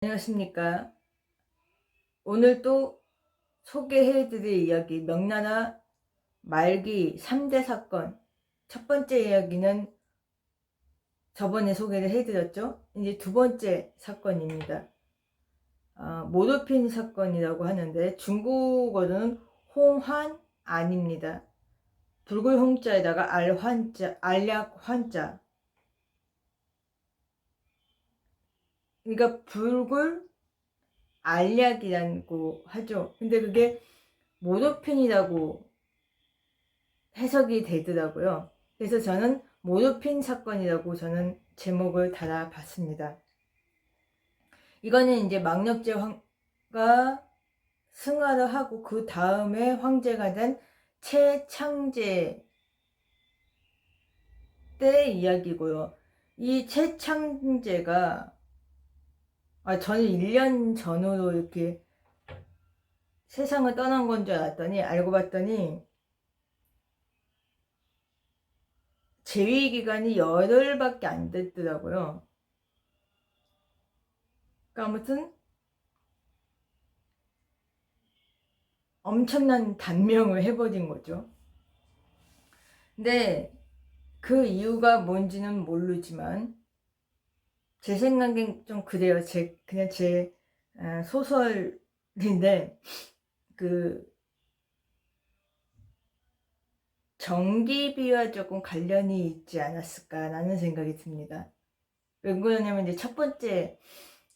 안녕하십니까. 오늘 또 소개해드릴 이야기 명나라 말기 3대 사건. 첫 번째 이야기는 저번에 소개를 해드렸죠. 이제 두 번째 사건입니다. 모르핀 사건이라고 하는데 중국어로는 홍환안입니다. 붉은 홍자에다가 알환자, 알약 환자. 그러니까 붉은 알약이라고 하죠. 근데 그게 모르핀이라고 해석이 되더라고요. 그래서 저는 모르핀 사건이라고 저는 제목을 달아봤습니다. 이거는 이제 망력제 황가 승하를 하고 그 다음에 황제가 된 최창제 때 이야기고요. 이 최창제가 저는 1년 전으로 이렇게 세상을 떠난 건 줄 알았더니 알고 봤더니 재위 기간이 열흘밖에 안 됐더라고요. 그러니까 아무튼 엄청난 단명을 해버린 거죠. 근데 그 이유가 뭔지는 모르지만 제 생각엔 좀 그래요. 그냥 제 소설인데 그 정기비와 조금 관련이 있지 않았을까라는 생각이 듭니다. 왜 그러냐면 이제 첫 번째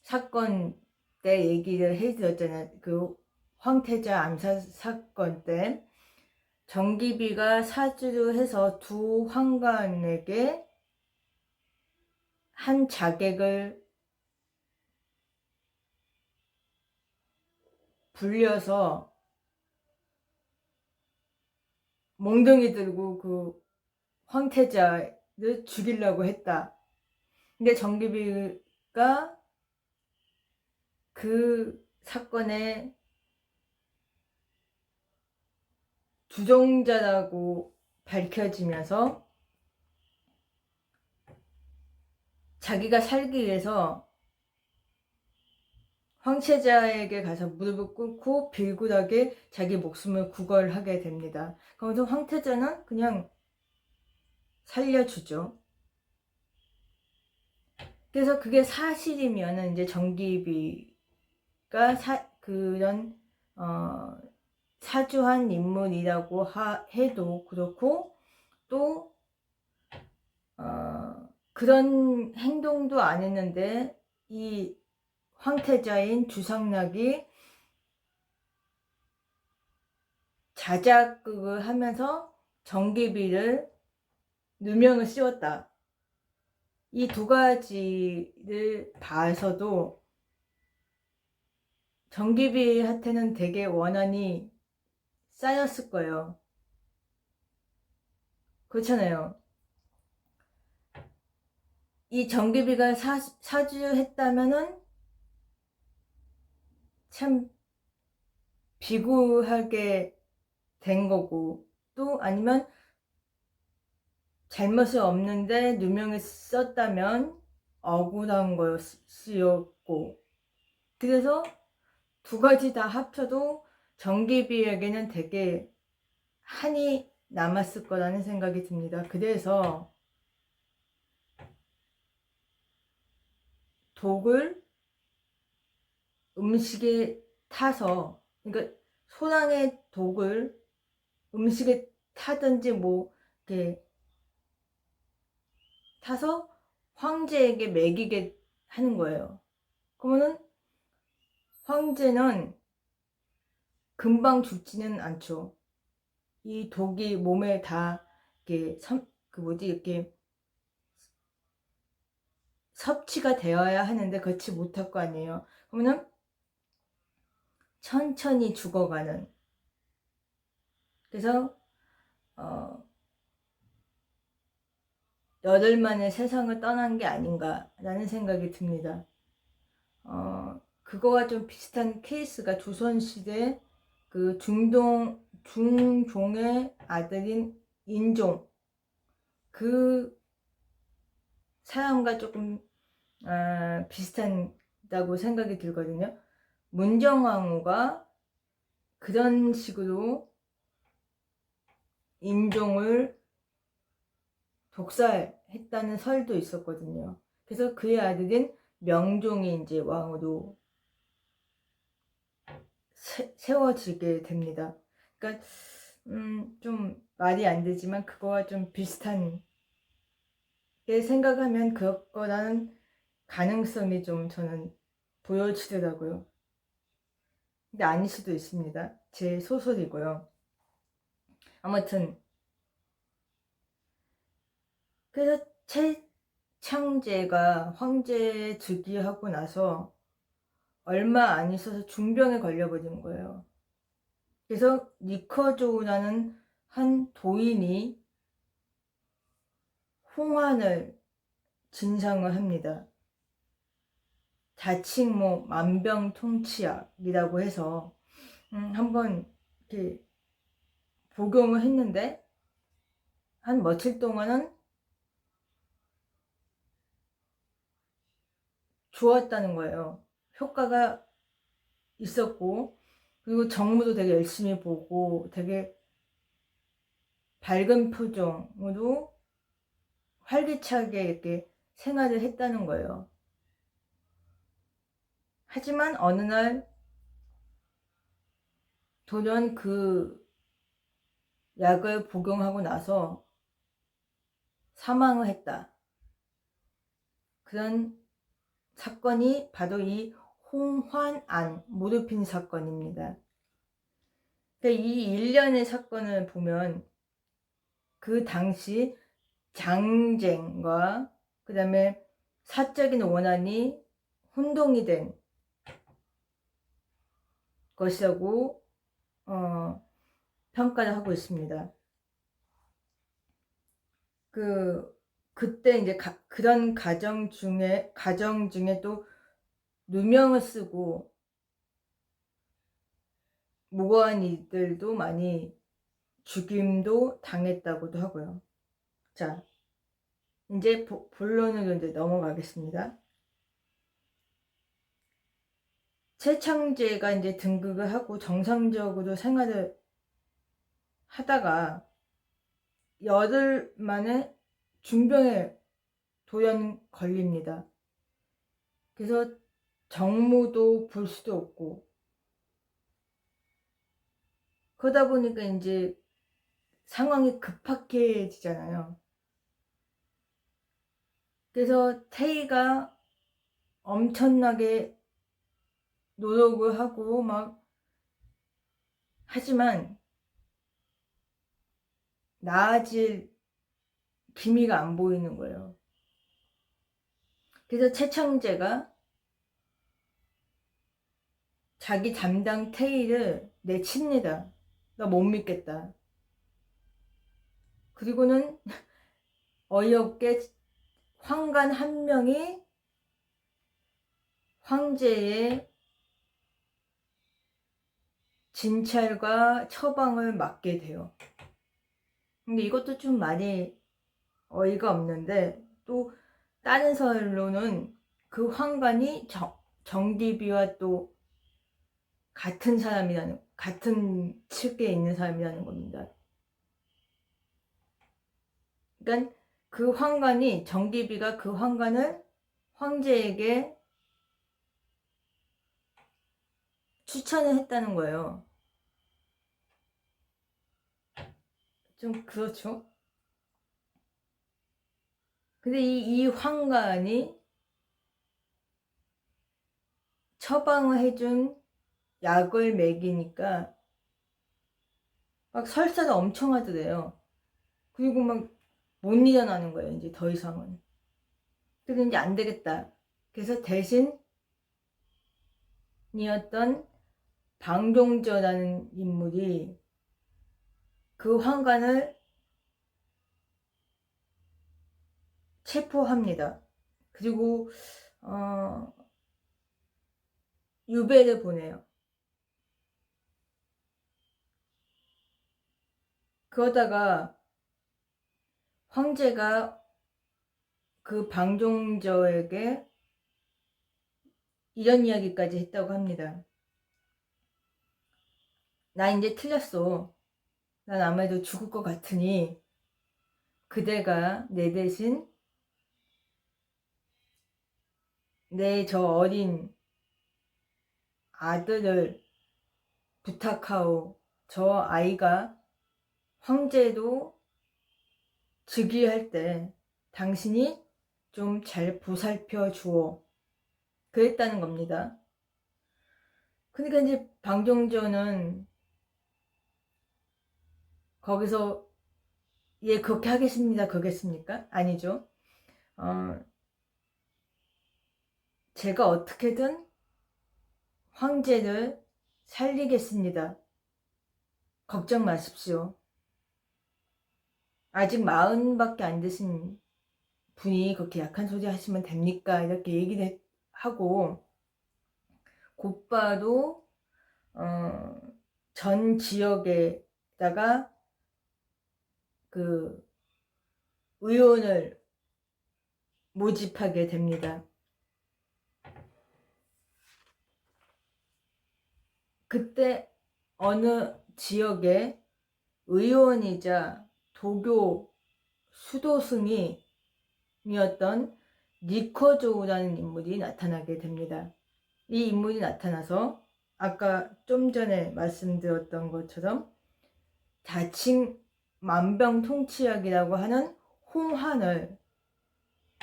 사건 때 얘기를 해드렸잖아요. 그 황태자 암살 사건 때 정기비가 사주를 해서 두 황관에게 한 자객을 불려서 몽둥이 들고 그 황태자를 죽이려고 했다. 근데 정기비가 그 사건의 주종자라고 밝혀지면서 자기가 살기 위해서 황태자에게 가서 무릎을 꿇고 빌굴하게 자기 목숨을 구걸하게 됩니다. 그러면서 황태자는 그냥 살려주죠. 그래서 그게 사실이면 이제 정기비가 그런 사주한 인물이라고 해도 그렇고 또 그런 행동도 안 했는데 이 황태자인 주상락이 자작극을 하면서 정기비를 누명을 씌웠다. 이 두 가지를 봐서도 정기비한테는 되게 원한이 쌓였을 거예요. 그렇잖아요. 이 정기비가 사주했다면은 참 비굴하게 된 거고, 또 아니면 잘못이 없는데 누명을 썼다면 억울한 거였고, 그래서 두 가지 다 합쳐도 정기비에게는 되게 한이 남았을 거라는 생각이 듭니다. 그래서 독을 음식에 타서, 그러니까 소랑의 독을 음식에 타든지 뭐 이렇게 타서 황제에게 먹이게 하는 거예요. 그러면은 황제는 금방 죽지는 않죠. 이 독이 몸에 다 이렇게 이렇게 섭취가 되어야 하는데 그렇지 못할 거 아니에요. 그러면은 천천히 죽어가는. 그래서 열흘 만에 세상을 떠난 게 아닌가라는 생각이 듭니다. 그거와 좀 비슷한 케이스가 조선시대 그 중종의 아들인 인종, 그 사람과 조금 비슷한 있다고 생각이 들거든요. 문정왕후가 그런 식으로 인종을 독살했다는 설도 있었거든요. 그래서 그의 아들인 명종이 이제 왕으로 세워지게 됩니다. 그러니까 좀 말이 안 되지만 그거와 좀 비슷한 게 생각하면 그거라는 가능성이 좀 저는 보여지더라고요. 근데 아닐 수도 있습니다. 제 소설이고요. 아무튼 그래서 최창제가 황제에 즉위하고 나서 얼마 안 있어서 중병에 걸려버린 거예요. 그래서 니커조우라는 한 도인이 홍환을 진상을 합니다. 자칭 뭐 만병통치약이라고 해서 한번 이렇게 복용을 했는데 한 며칠 동안은 좋았다는 거예요. 효과가 있었고, 그리고 정무도 되게 열심히 보고 되게 밝은 표정으로 활기차게 이렇게 생활을 했다는 거예요. 하지만 어느 날 돌연 그 약을 복용하고 나서 사망을 했다. 그런 사건이 바로 이 홍환안 모르핀 사건입니다. 이 일련의 사건을 보면 그 당시 장쟁과 그 다음에 사적인 원한이 혼동이 된 것이라고 평가를 하고 있습니다. 그때 이제 그런 가정 중에 또 누명을 쓰고 무고한 이들도 많이 죽임도 당했다고도 하고요. 자, 이제 본론으로 이제 넘어가겠습니다. 최창제가 이제 등극을 하고 정상적으로 생활을 하다가 열흘 만에 중병에 돌연 걸립니다. 그래서 정무도 볼 수도 없고 그러다 보니까 이제 상황이 급박해지잖아요. 그래서 태희가 엄청나게 노력을 하고 막 하지만 나아질 기미가 안 보이는 거예요. 그래서 최창제가 자기 담당 태희를 내칩니다. 나 못 믿겠다. 그리고는 어이없게 황관 한 명이 황제의 진찰과 처방을 맡게 돼요. 근데 이것도 좀 많이 어이가 없는데 또 다른 설로는 그 황관이 정기비와 또 같은 측에 있는 사람이라는 겁니다. 그러니까 그 황관이 정기비가 그 황관을 황제에게 추천을 했다는 거예요. 좀 그렇죠. 근데 이 황관이 처방을 해준 약을 먹이니까 막 설사를 엄청 하더래요. 그리고 막 못 일어나는 거예요. 이제 더 이상은. 그래서 이제 안 되겠다. 그래서 대신이었던 방종저라는 인물이 그 황관을 체포합니다. 그리고 유배를 보내요. 그러다가 황제가 그 방종저에게 이런 이야기까지 했다고 합니다. 나 이제 틀렸어. 난 아무래도 죽을 것 같으니 그대가 내 대신 내 저 어린 아들을 부탁하오. 저 아이가 황제도 즉위할 때 당신이 좀 잘 보살펴 주오. 그랬다는 겁니다. 그러니까 이제 방종전은 거기서 예 그렇게 하겠습니다 그러겠습니까? 아니죠. 제가 어떻게든 황제를 살리겠습니다. 걱정 마십시오. 아직 40밖에 안 되신 분이 그렇게 약한 소리 하시면 됩니까? 이렇게 얘기를 하고 곧바로 전 지역에다가 그 의원을 모집하게 됩니다. 그때 어느 지역에 의원이자 도교 수도승이었던 니커조우라는 인물이 나타나게 됩니다. 이 인물이 나타나서 아까 좀 전에 말씀드렸던 것처럼 자칭 만병통치약이라고 하는 홍환을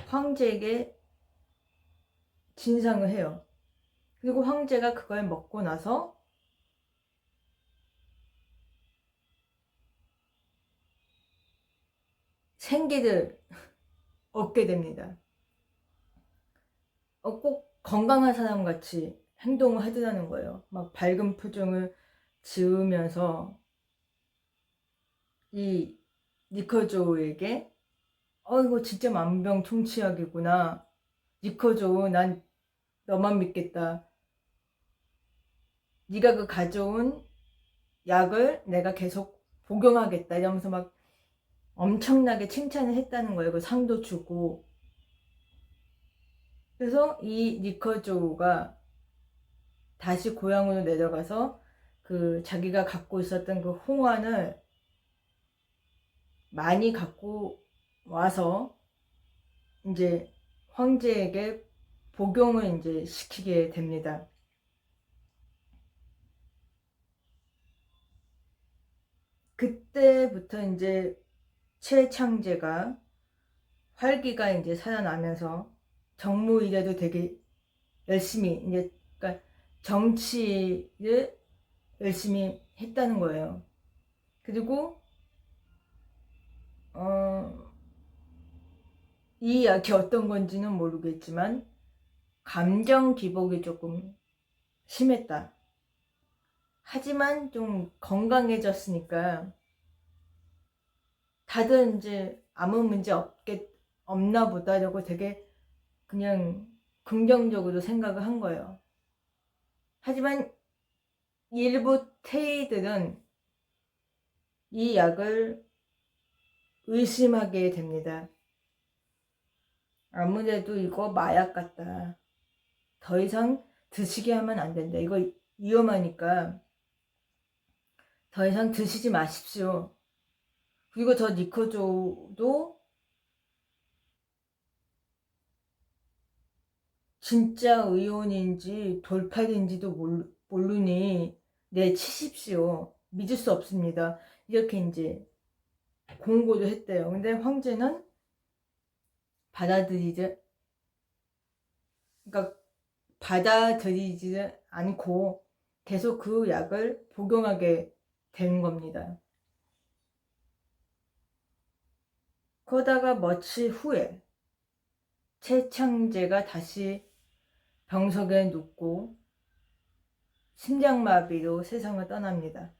황제에게 진상을 해요. 그리고 황제가 그걸 먹고 나서 생기를 얻게 됩니다. 꼭 건강한 사람 같이 행동을 하더라는 거예요. 막 밝은 표정을 지으면서 이 니커조우에게 이거 진짜 만병통치약이구나. 니커조우 난 너만 믿겠다. 네가 그 가져온 약을 내가 계속 복용하겠다 이러면서 막 엄청나게 칭찬을 했다는 거예요. 그 상도 주고. 그래서 이 니커조우가 다시 고향으로 내려가서 그 자기가 갖고 있었던 그 홍환을 많이 갖고 와서 이제 황제에게 복용을 이제 시키게 됩니다. 그때부터 이제 최창제가 활기가 이제 살아나면서 정무 일에도 되게 열심히 이제 그러니까 정치를 열심히 했다는 거예요. 그리고 이 약이 어떤 건지는 모르겠지만 감정 기복이 조금 심했다. 하지만 좀 건강해졌으니까 다들 이제 아무 문제 없나 보다라고 되게 그냥 긍정적으로 생각을 한 거예요. 하지만 일부 태의들은 이 약을 의심하게 됩니다. 아무래도 이거 마약 같다. 더 이상 드시게 하면 안 된다. 이거 위험하니까 더 이상 드시지 마십시오. 그리고 저 니코조도 진짜 의원인지 돌팔인지도 모르니 내치십시오. 믿을 수 없습니다. 이렇게 이제 공고를 했대요. 근데 황제는 그러니까 받아들이지 않고 계속 그 약을 복용하게 된 겁니다. 그러다가 며칠 후에 최창제가 다시 병석에 눕고 심장마비로 세상을 떠납니다.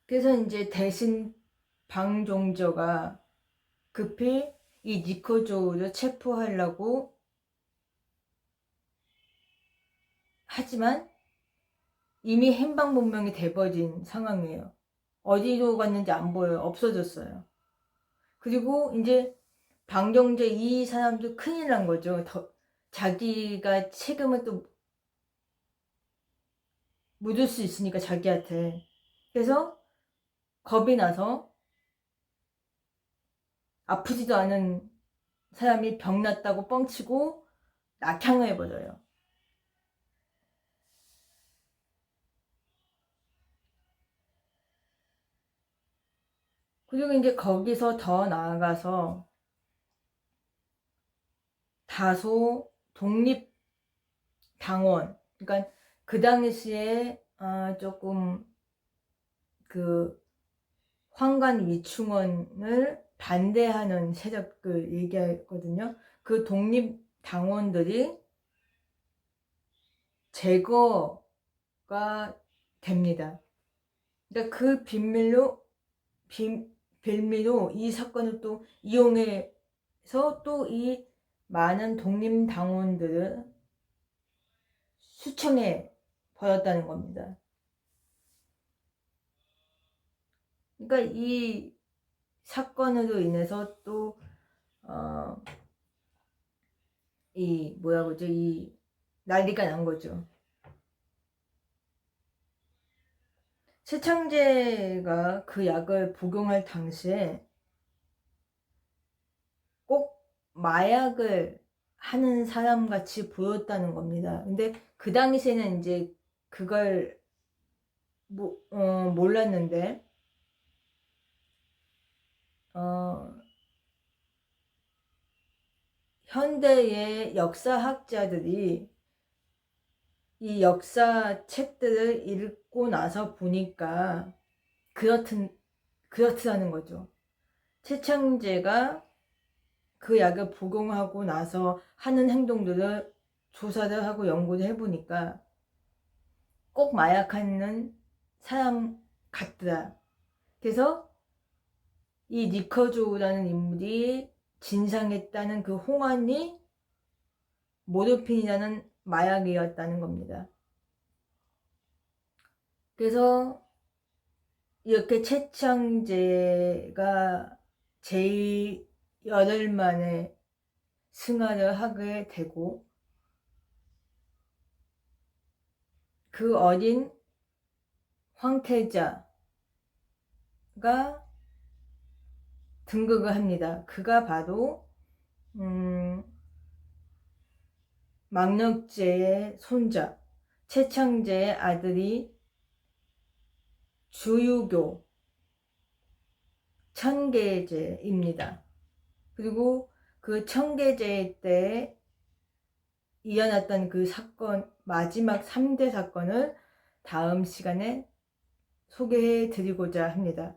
그래서 이제 대신 방종저가 급히 이 니코조우를 체포하려고 하지만 이미 행방불명이 돼버린 상황이에요. 어디로 갔는지 안 보여요. 없어졌어요. 그리고 이제 방경제 이 사람도 큰일 난 거죠. 자기가 책임을 또 묻을 수 있으니까 자기한테. 그래서 겁이 나서 아프지도 않은 사람이 병났다고 뻥치고 낙향을 해버려요. 그리고 이제 거기서 더 나아가서 다소 독립당원, 그러니까 그 당시에 조금 그 황관 위충원을 반대하는 세력을 얘기하거든요. 그 독립당원들이 제거가 됩니다. 그러니까 그 빌미로 이 사건을 또 이용해서 또 이 많은 독립당원들을 수청해 버렸다는 겁니다. 그러니까 이 사건으로 인해서 또 이 뭐야 그러죠? 이 난리가 난 거죠. 최창제가 그 약을 복용할 당시에 꼭 마약을 하는 사람 같이 보였다는 겁니다. 근데 그 당시에는 이제 그걸 몰랐는데 현대의 역사학자들이 이 역사 책들을 읽고 나서 보니까 그렇다는 거죠. 최창제가 그 약을 복용하고 나서 하는 행동들을 조사를 하고 연구를 해보니까 꼭 마약하는 사람 같더라. 그래서 이 니커조라는 인물이 진상했다는 그 홍안이 모르핀이라는 마약이었다는 겁니다. 그래서 이렇게 최창제가 제일 열흘 만에 승하를 하게 되고 그 어린 황태자가 등극을 합니다. 그가 바로 망력제의 손자 최창제의 아들이 주유교 청계제입니다. 그리고 그 청계제 때 일어났던 그 사건, 마지막 3대 사건을 다음 시간에 소개해 드리고자 합니다.